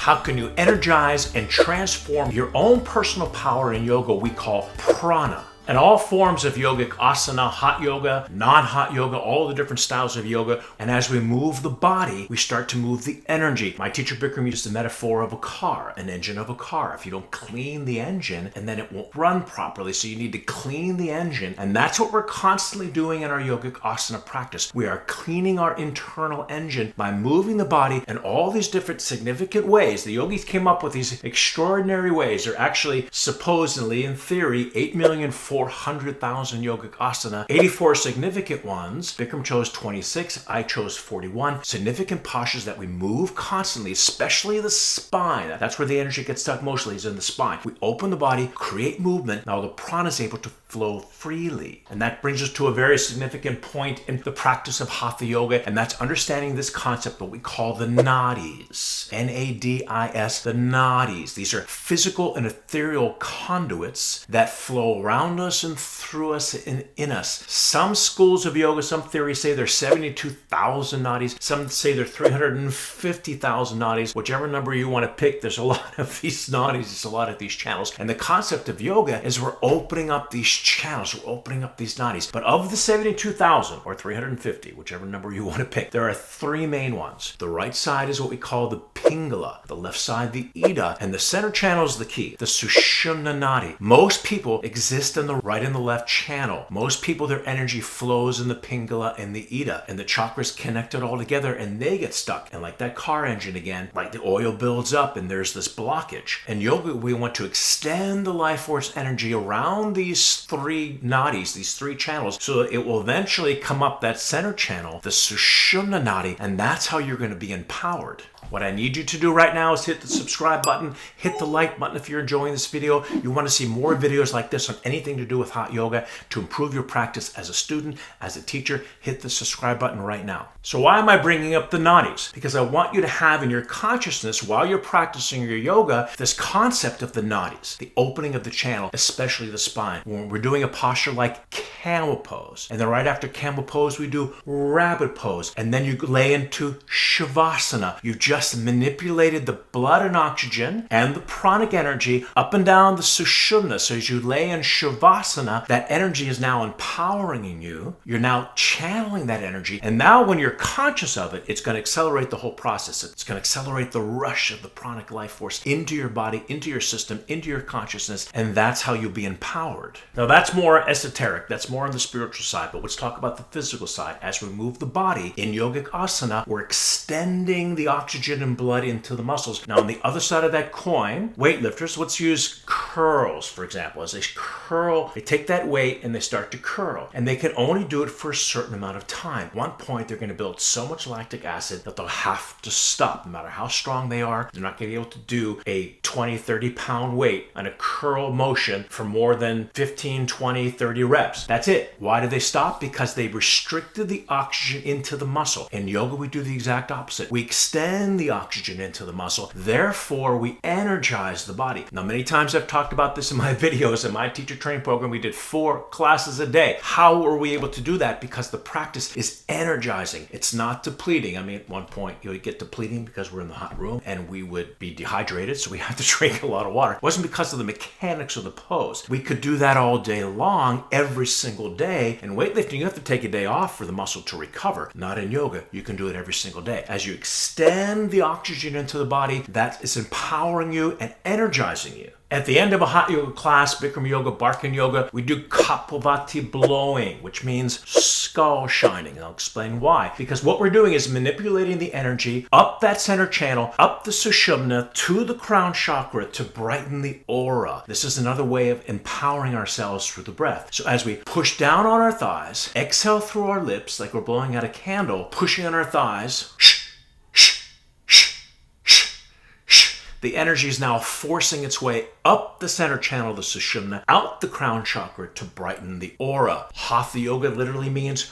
How can you energize and transform your own personal power in yoga we call prana? And all forms of yogic asana, hot yoga, non-hot yoga, all the different styles of yoga. And as we move the body, we start to move the energy. My teacher Bikram used the metaphor of a car, an engine of a car. If you don't clean the engine, and then it won't run properly. So you need to clean the engine. And that's what we're constantly doing in our yogic asana practice. We are cleaning our internal engine by moving the body in all these different significant ways. The yogis came up with these extraordinary ways. They're actually supposedly, in theory, 8,400,000 yogic asana, 84 significant ones. Bikram chose 26, I chose 41. Significant postures that we move constantly, especially the spine. That's where the energy gets stuck mostly, is in the spine. We open the body, create movement. Now the prana is able to flow freely. And that brings us to a very significant point in the practice of hatha yoga, and that's understanding this concept, what we call the nadis. N-A-D-I-S, the nadis. These are physical and ethereal conduits that flow around us and through us and in us. Some schools of yoga, some theories say there's 72,000 nadis. Some say there's 350,000 nadis. Whichever number you want to pick, there's a lot of these nadis, there's a lot of these channels. And the concept of yoga is we're opening up these channels, we're opening up these nadis. But of the 72,000 or 350, whichever number you want to pick, there are three main ones. The right side is what we call the pingala, the left side the ida, and the center channel is the key, the sushumna nadi. Most people exist in the right and the left channel. Most people, their energy flows in the pingala and the ida, and the chakras connect it all together and they get stuck. And like that car engine again, like the oil builds up and there's this blockage. In yoga, we want to extend the life force energy around these three nadis, these three channels, so that it will eventually come up that center channel, the sushumna nadi, and that's how you're going to be empowered. What I need you to do right now is hit the subscribe button, hit the like button if you're enjoying this video. You want to see more videos like this on anything to do with hot yoga to improve your practice as a student, as a teacher. Hit the subscribe button right now. So why am I bringing up the nadis? Because I want you to have in your consciousness while you're practicing your yoga this concept of the nadis, the opening of the channel, especially the spine. When we're doing a posture like camel pose, and then right after camel pose we do rabbit pose, and then you lay into shavasana. You've just manipulated the blood and oxygen and the pranic energy up and down the sushumna. So as you lay in shavasana, that energy is now empowering in you. You're now channeling that energy. And now when you're conscious of it, it's going to accelerate the whole process. It's going to accelerate the rush of the pranic life force into your body, into your system, into your consciousness. And that's how you'll be empowered. Now that's more esoteric. That's more on the spiritual side. But let's talk about the physical side. As we move the body in yogic asana, we're extending the oxygen and blood into the muscles. Now on the other side of that coin, weightlifters, let's use curls for example. As they curl, they take that weight and they start to curl, and they can only do it for a certain amount of time. At one point they're going to build so much lactic acid that they'll have to stop. No matter how strong they are, they're not going to be able to do a 20-30 pound weight on a curl motion for more than 15, 20, 30 reps. That's it. Why do they stop? Because they restricted the oxygen into the muscle. In yoga we do the exact opposite. We extend the oxygen into the muscle, therefore we energize the body. Now many times I've talked about this in my videos. In my teacher training program we did 4 classes a day. How were we able to do that? Because the practice is energizing. It's not depleting. I mean, at one point you would get depleting because we're in the hot room and we would be dehydrated, so we have to drink a lot of water. It wasn't because of the mechanics of the pose. We could do that all day long, every single day. In weightlifting you have to take a day off for the muscle to recover. Not in yoga. You can do it every single day. As you extend the oxygen into the body, that is empowering you and energizing you. At the end of a hot yoga class, Bikram yoga, Barkan yoga, we do Kapalbhati blowing, which means skull shining. And I'll explain why. Because what we're doing is manipulating the energy up that center channel, up the sushumna to the crown chakra to brighten the aura. This is another way of empowering ourselves through the breath. So as we push down on our thighs, exhale through our lips like we're blowing out a candle, pushing on our thighs, the energy is now forcing its way up the center channel of the sushumna, out the crown chakra to brighten the aura. Hatha yoga literally means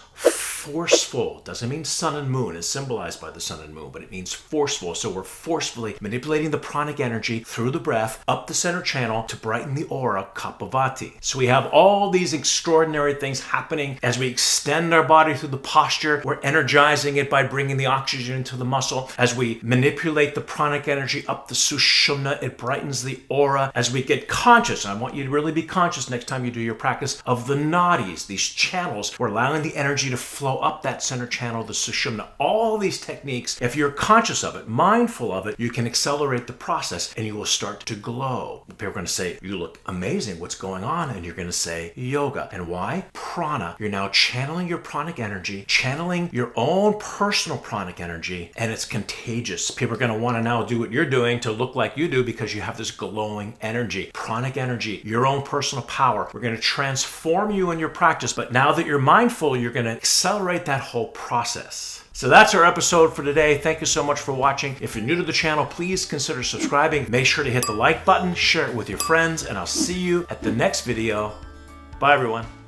forceful. Doesn't mean sun and moon is symbolized by the sun and moon, but it means forceful. So we're forcefully manipulating the pranic energy through the breath up the center channel to brighten the aura, Kapavati. So we have all these extraordinary things happening as we extend our body through the posture. We're energizing it by bringing the oxygen into the muscle. As we manipulate the pranic energy up the sushumna, it brightens the aura. As we get conscious, I want you to really be conscious next time you do your practice of the nadis, these channels. We're allowing the energy to flow up that center channel, the sushumna. All these techniques, if you're conscious of it, mindful of it, you can accelerate the process and you will start to glow. People are going to say, you look amazing, what's going on? And you're going to say, yoga. And why? Prana. You're now channeling your pranic energy, channeling your own personal pranic energy, and it's contagious. People are going to want to now do what you're doing to look like you do because you have this glowing energy, pranic energy, your own personal power. We're going to transform you in your practice, but now that you're mindful, you're going to accelerate that whole process. So that's our episode for today. Thank you so much for watching. If you're new to the channel, please consider subscribing. Make sure to hit the like button, share it with your friends, and I'll see you at the next video. Bye, everyone.